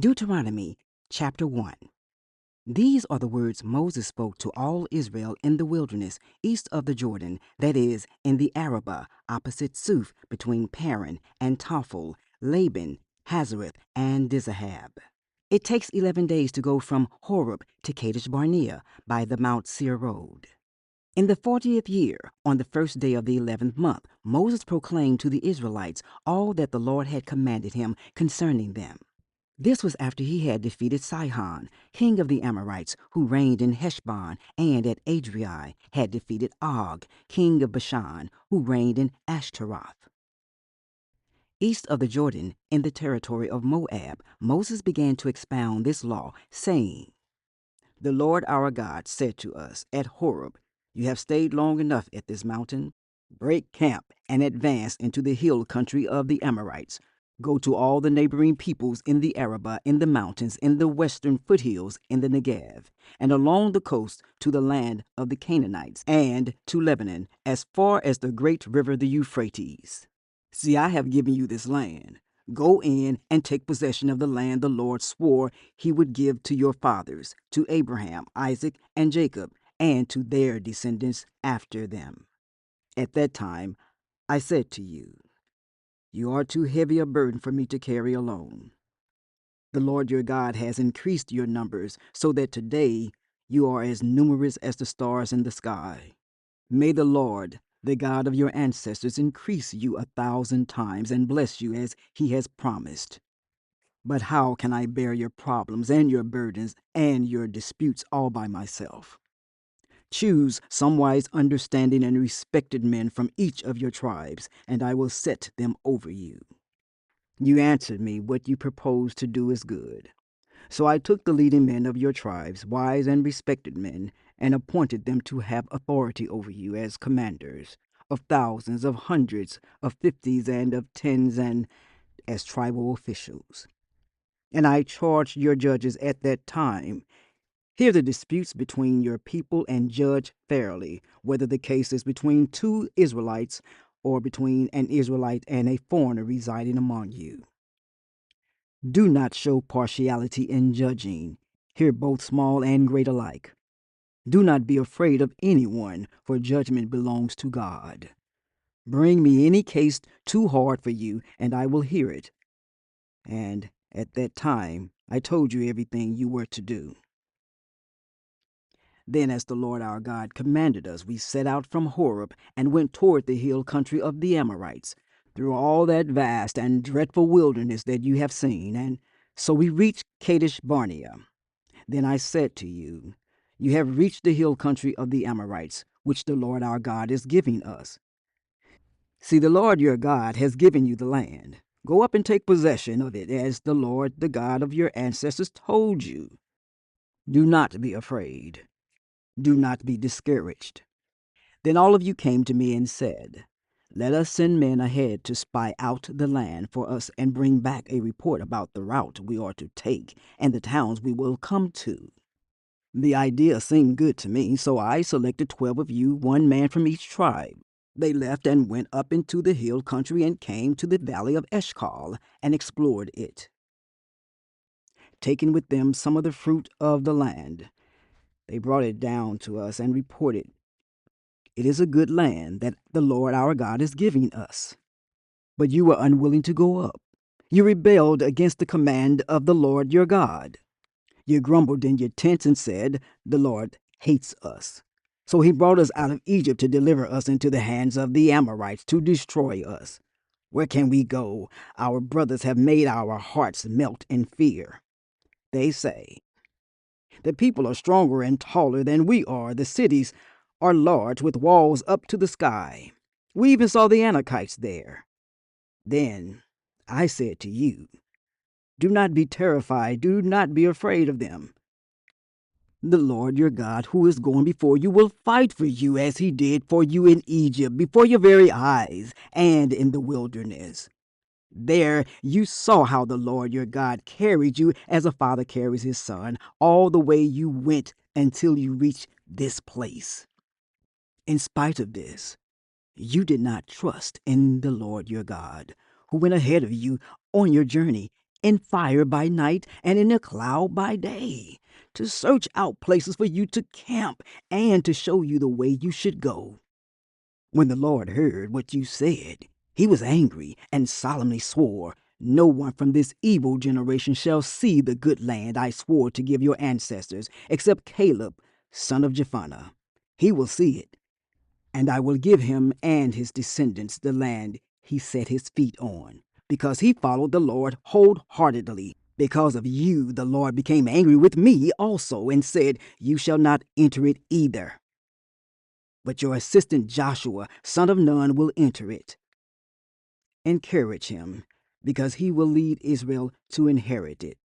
Deuteronomy chapter 1. These are the words Moses spoke to all Israel in the wilderness east of the Jordan, that is, in the Arabah, opposite Suph, between Paran and Tophel, Laban, Hazareth, and Dizahab. It takes 11 days to go from Horeb to Kadesh Barnea by the Mount Seir road. In the 40th year, on the first day of the 11th month, Moses proclaimed to the Israelites all that the Lord had commanded him concerning them. This was after he had defeated Sihon, king of the Amorites, who reigned in Heshbon, and at Adriai had defeated Og, king of Bashon, who reigned in Ashtaroth. East of the Jordan, in the territory of Moab, Moses began to expound this law, saying, "The Lord our God said to us at Horeb, 'You have stayed long enough at this mountain. Break camp and advance into the hill country of the Amorites. Go to all the neighboring peoples in the Arabah, in the mountains, in the western foothills, in the Negev, and along the coast to the land of the Canaanites, and to Lebanon, as far as the great river the Euphrates. See, I have given you this land. Go in and take possession of the land the Lord swore he would give to your fathers, to Abraham, Isaac, and Jacob, and to their descendants after them.' At that time I said to you, 'You are too heavy a burden for me to carry alone.' The Lord your God has increased your numbers, so that today you are as numerous as the stars in the sky. May the Lord, the God of your ancestors, increase you 1,000 times and bless you as he has promised. But how can I bear your problems and your burdens and your disputes all by myself? Choose some wise, understanding, and respected men from each of your tribes, and I will set them over you.' You answered me, 'What you propose to do is good.' So I took the leading men of your tribes, wise and respected men, and appointed them to have authority over you as commanders, of thousands, of hundreds, of fifties, and of tens, and as tribal officials. And I charged your judges at that time, 'Hear the disputes between your people and judge fairly, whether the case is between two Israelites or between an Israelite and a foreigner residing among you. Do not show partiality in judging. Hear both small and great alike. Do not be afraid of anyone, for judgment belongs to God. Bring me any case too hard for you, and I will hear it.' And at that time I told you everything you were to do. Then, as the Lord our God commanded us, we set out from Horeb and went toward the hill country of the Amorites, through all that vast and dreadful wilderness that you have seen, and so we reached Kadesh Barnea. Then I said to you, 'You have reached the hill country of the Amorites, which the Lord our God is giving us. See, the Lord your God has given you the land. Go up and take possession of it, as the Lord, the God of your ancestors, told you. Do not be afraid. Do not be discouraged.' Then all of you came to me and said, 'Let us send men ahead to spy out the land for us and bring back a report about the route we are to take and the towns we will come to.' The idea seemed good to me, so I selected 12 of you, one man from each tribe. They left and went up into the hill country and came to the valley of Eshcol and explored it, taking with them some of the fruit of the land. They brought it down to us and reported, 'It is a good land that the Lord our God is giving us.' But you were unwilling to go up. You rebelled against the command of the Lord your God. You grumbled in your tents and said, 'The Lord hates us.' So he brought us out of Egypt to deliver us into the hands of the Amorites to destroy us. Where can we go? Our brothers have made our hearts melt in fear. They say, 'The people are stronger and taller than we are. The cities are large, with walls up to the sky. We even saw the Anakites there.' Then I said to you, 'Do not be terrified. Do not be afraid of them. The Lord your God, who is going before you, will fight for you as he did for you in Egypt, before your very eyes, and in the wilderness. There you saw how the Lord your God carried you as a father carries his son, all the way you went until you reached this place. In spite of this, you did not trust in the Lord your God, who went ahead of you on your journey. in fire by night and in a cloud by day, to search out places for you to camp and to show you the way you should go. When the Lord heard what you said, he was angry and solemnly swore, "No one from this evil generation shall see the good land I swore to give your ancestors, except Caleb, son of Jephunneh. He will see it, and I will give him and his descendants the land he set his feet on, because he followed the Lord wholeheartedly. Because of you, the Lord became angry with me also and said, 'You shall not enter it either. But your assistant Joshua, son of Nun, will enter it.' Encourage him, because he will lead Israel to inherit it.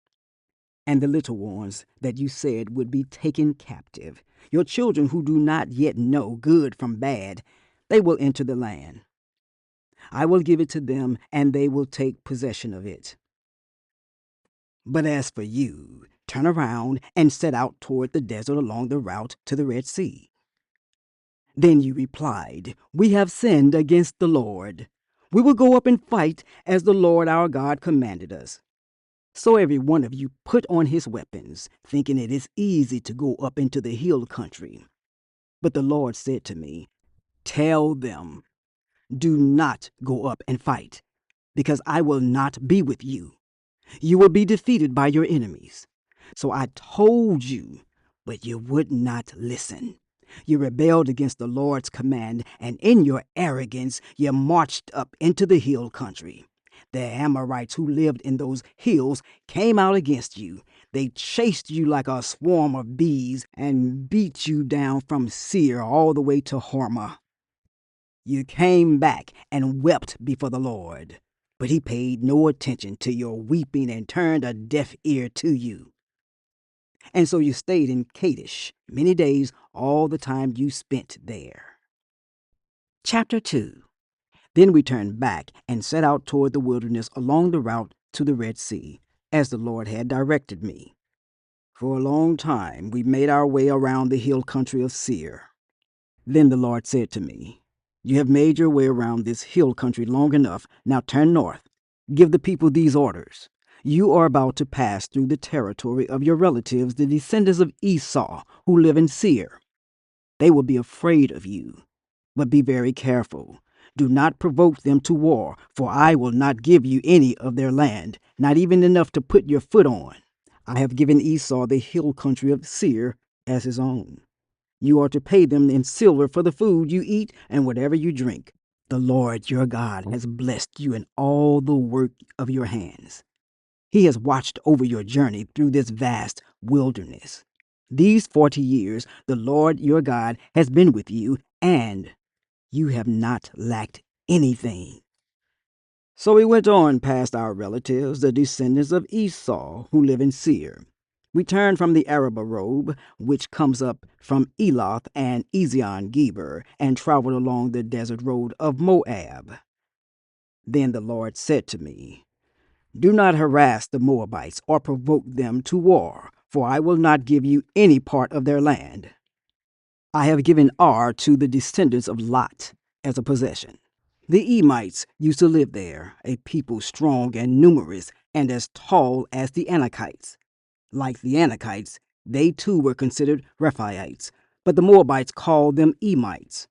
And the little ones that you said would be taken captive, your children who do not yet know good from bad, they will enter the land. I will give it to them, and they will take possession of it. But as for you, turn around and set out toward the desert along the route to the Red Sea." Then you replied, "We have sinned against the Lord. We will go up and fight as the Lord our God commanded us." So every one of you put on his weapons, thinking it is easy to go up into the hill country. But the Lord said to me, "Tell them, do not go up and fight, because I will not be with you. You will be defeated by your enemies." So I told you, but you would not listen. You rebelled against the Lord's command, and in your arrogance you marched up into the hill country. The Amorites who lived in those hills came out against you. They chased you like a swarm of bees and beat you down from Seir all the way to Hormah. You came back and wept before the Lord, but he paid no attention to your weeping and turned a deaf ear to you. And so you stayed in Kadesh many days, all the time you spent there. Chapter 2. Then we turned back and set out toward the wilderness along the route to the Red Sea, as the Lord had directed me. For a long time we made our way around the hill country of Seir. Then the Lord said to me, "You have made your way around this hill country long enough. Now turn north. Give the people these orders. You are about to pass through the territory of your relatives, the descendants of Esau, who live in Seir. They will be afraid of you, but be very careful. Do not provoke them to war, for I will not give you any of their land, not even enough to put your foot on. I have given Esau the hill country of Seir as his own. You are to pay them in silver for the food you eat and whatever you drink. The Lord your God has blessed you in all the work of your hands. He has watched over your journey through this vast wilderness. These 40 years the Lord your God has been with you, and you have not lacked anything." So we went on past our relatives, the descendants of Esau, who live in Seir. We turned from the Arabah road, which comes up from Eloth and Ezion-Geber, and traveled along the desert road of Moab. Then the Lord said to me, "Do not harass the Moabites or provoke them to war, for I will not give you any part of their land. I have given Ar to the descendants of Lot as a possession. The Emites used to live there, a people strong and numerous and as tall as the Anakites. Like the Anakites, they too were considered Rephaites, but the Moabites called them Emites.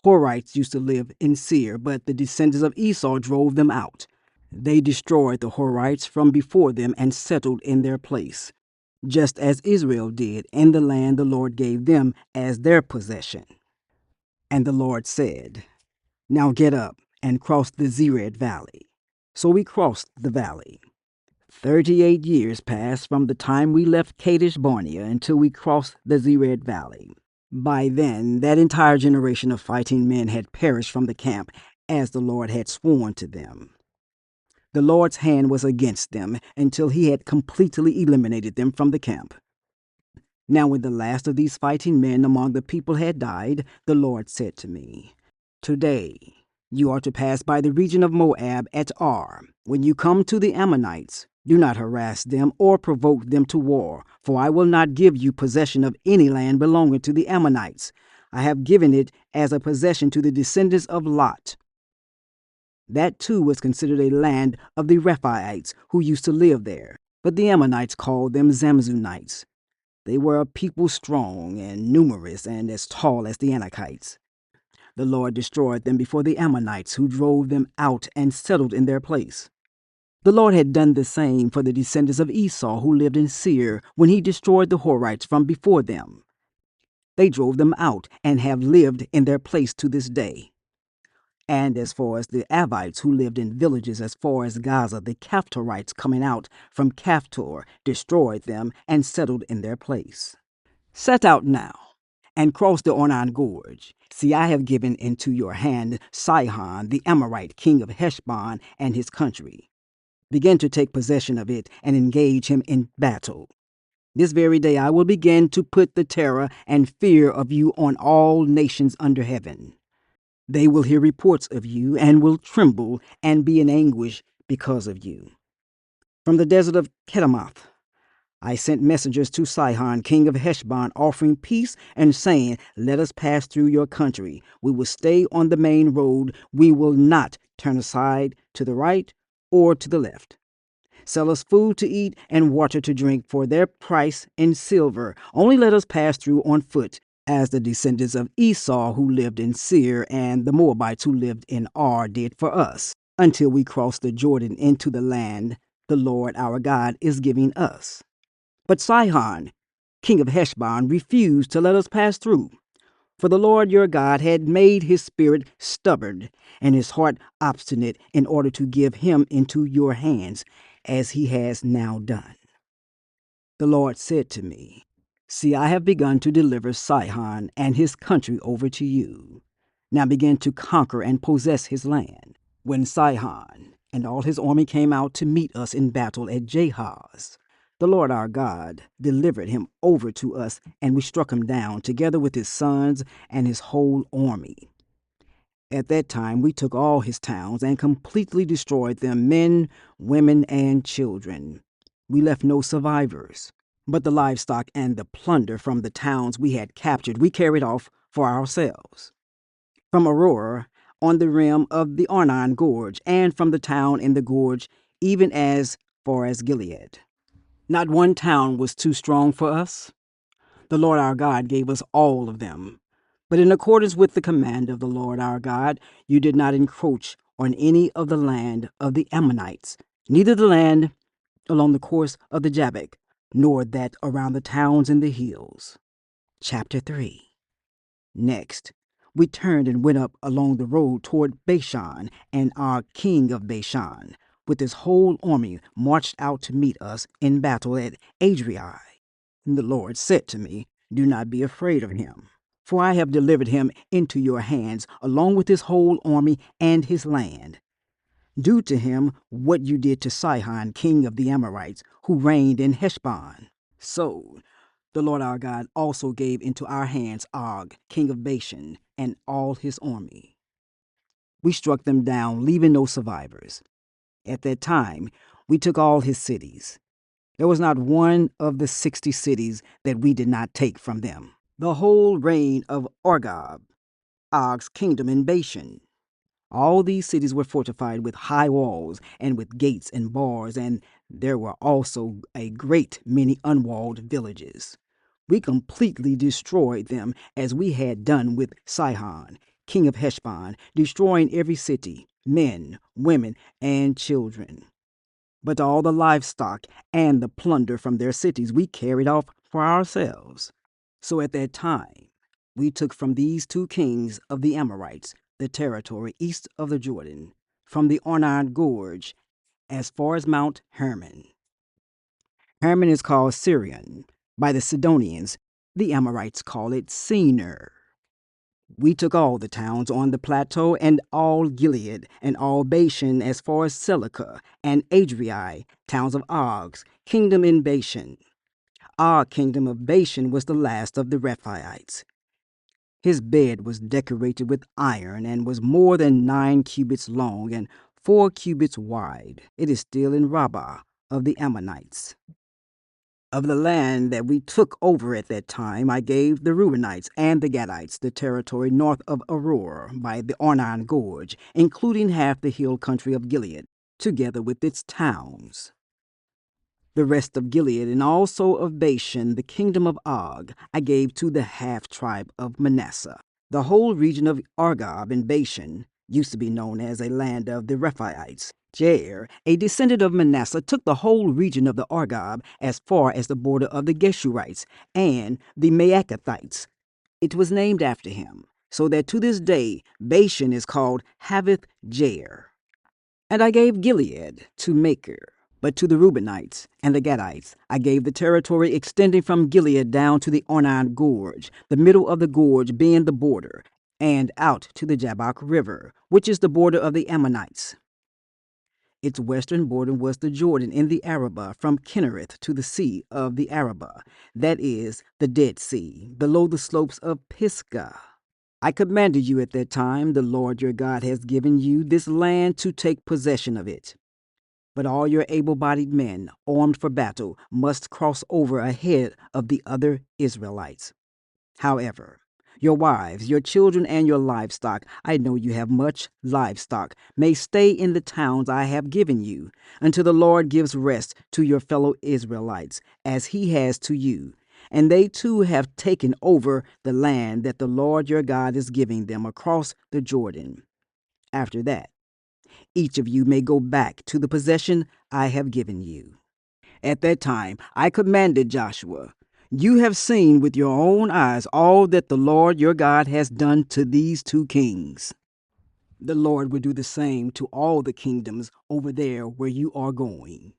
Horites used to live in Seir, but the descendants of Esau drove them out. They destroyed the Horites from before them and settled in their place, just as Israel did in the land the Lord gave them as their possession." And the Lord said, "Now get up and cross the Zered Valley." So we crossed the valley. 38 years passed from the time we left Kadesh Barnea until we crossed the Zered Valley. By then, that entire generation of fighting men had perished from the camp, as the Lord had sworn to them. The Lord's hand was against them until he had completely eliminated them from the camp. Now when the last of these fighting men among the people had died, the Lord said to me, "Today you are to pass by the region of Moab at Ar. When you come to the Ammonites, do not harass them or provoke them to war, for I will not give you possession of any land belonging to the Ammonites. I have given it as a possession to the descendants of Lot. That too was considered a land of the Rephaites who used to live there, but the Ammonites called them Zamzunites. They were a people strong and numerous and as tall as the Anakites. The Lord destroyed them before the Ammonites, who drove them out and settled in their place. The Lord had done the same for the descendants of Esau who lived in Seir when he destroyed the Horites from before them. They drove them out and have lived in their place to this day. And as far as the Avites who lived in villages as far as Gaza, the Caphtorites coming out from Caphtor destroyed them and settled in their place. Set out now and cross the Ornon Gorge. See, I have given into your hand Sihon, the Amorite, king of Heshbon, and his country. Begin to take possession of it and engage him in battle. This very day I will begin to put the terror and fear of you on all nations under heaven. They will hear reports of you and will tremble and be in anguish because of you. From the desert of Kedemoth, I sent messengers to Sihon, king of Heshbon, offering peace and saying, "Let us pass through your country. We will stay on the main road. We will not turn aside to the right or to the left. Sell us food to eat and water to drink for their price in silver. Only let us pass through on foot, as the descendants of Esau who lived in Seir and the Moabites who lived in Ar did for us, until we cross the Jordan into the land the Lord our God is giving us." But Sihon, king of Heshbon, refused to let us pass through. For the Lord your God had made his spirit stubborn and his heart obstinate in order to give him into your hands, as he has now done. The Lord said to me, "See, I have begun to deliver Sihon and his country over to you. Now begin to conquer and possess his land." When Sihon and all his army came out to meet us in battle at Jahaz, the Lord our God delivered him over to us, and we struck him down, together with his sons and his whole army. At that time we took all his towns and completely destroyed them, men, women, and children. We left no survivors. But the livestock and the plunder from the towns we had captured we carried off for ourselves. From Aurora, on the rim of the Arnon Gorge, and from the town in the gorge, even as far as Gilead. Not one town was too strong for us. The Lord our God gave us all of them. But in accordance with the command of the Lord our God, you did not encroach on any of the land of the Ammonites, neither the land along the course of the Jabbok, nor that around the towns in the hills. Chapter 3. Next, we turned and went up along the road toward Bashon, and our king of Bashon, with his whole army, marched out to meet us in battle at Adrii. The Lord said to me, "Do not be afraid of him, for I have delivered him into your hands, along with his whole army and his land. Do to him what you did to Sihon, king of the Amorites, who reigned in Heshbon." So the Lord our God also gave into our hands Og, king of Bashon, and all his army. We struck them down, leaving no survivors. At that time we took all his cities. There was not one of the 60 cities that we did not take from them. The whole reign of Argob, Og's kingdom in Bashon. All these cities were fortified with high walls and with gates and bars, and there were also a great many unwalled villages. We completely destroyed them, as we had done with Sihon, king of Heshbon, destroying every city, men, women, and children. But all the livestock and the plunder from their cities we carried off for ourselves. So at that time we took from these two kings of the Amorites the territory east of the Jordan, from the Arnon Gorge as far as Mount Hermon. Hermon is called Sirion by the Sidonians. The Amorites call it Senir. We took all the towns on the plateau, and all Gilead, and all Bashon as far as Selica, and Adrii, towns of Og's kingdom in Bashon. Our kingdom of Bashon was the last of the Rephaites. His bed was decorated with iron, and was more than 9 cubits long, and 4 cubits wide. It is still in Rabbah of the Ammonites. Of the land that we took over at that time, I gave the Reubenites and the Gadites the territory north of Aurora by the Arnon Gorge, including half the hill country of Gilead, together with its towns. The rest of Gilead and also of Bashon, the kingdom of Og, I gave to the half-tribe of Manasseh. The whole region of Argob and Bashon used to be known as a land of the Rephaites. Jair, a descendant of Manasseh, took the whole region of the Argob as far as the border of the Geshurites and the Maacathites. It was named after him, so that to this day Bashon is called Havith Jair. And I gave Gilead to Makir. But to the Reubenites and the Gadites I gave the territory extending from Gilead down to the Arnon Gorge, the middle of the gorge being the border, and out to the Jabbok River, which is the border of the Ammonites. Its western border was the Jordan in the Arabah, from Kinnereth to the sea of the Arabah, that is, the Dead Sea, below the slopes of Pisgah. I commanded you at that time, the Lord your God has given you this land to take possession of it. But all your able-bodied men, armed for battle, must cross over ahead of the other Israelites. However, your wives, your children, and your livestock, I know you have much livestock, may stay in the towns I have given you, until the Lord gives rest to your fellow Israelites, as he has to you. And they too have taken over the land that the Lord your God is giving them across the Jordan. After that, each of you may go back to the possession I have given you. At that time, I commanded Joshua, you have seen with your own eyes all that the Lord your God has done to these two kings. The Lord will do the same to all the kingdoms over there where you are going.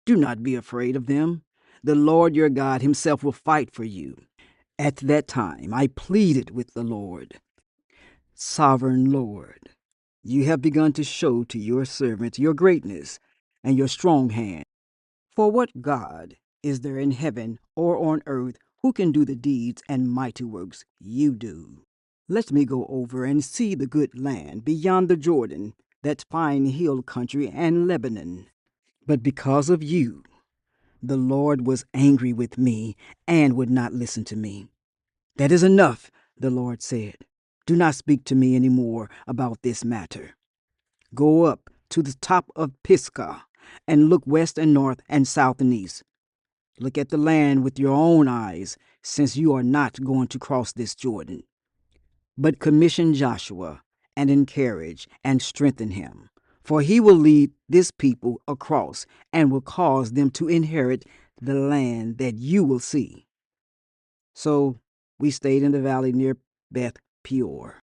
Do not be afraid of them. The Lord your God himself will fight for you. At that time, I pleaded with the Lord, Sovereign Lord, you have begun to show to your servant your greatness and your strong hand. For what God is there in heaven or on earth who can do the deeds and mighty works you do? Let me go over and see the good land beyond the Jordan, that fine hill country and Lebanon. But because of you, the Lord was angry with me and would not listen to me. That is enough, the Lord said. Do not speak to me any more about this matter. Go up to the top of Pisgah and look west and north and south and east. Look at the land with your own eyes, since you are not going to cross this Jordan. But commission Joshua and encourage and strengthen him, for he will lead this people across and will cause them to inherit the land that you will see. So we stayed in the valley near Beth Peor.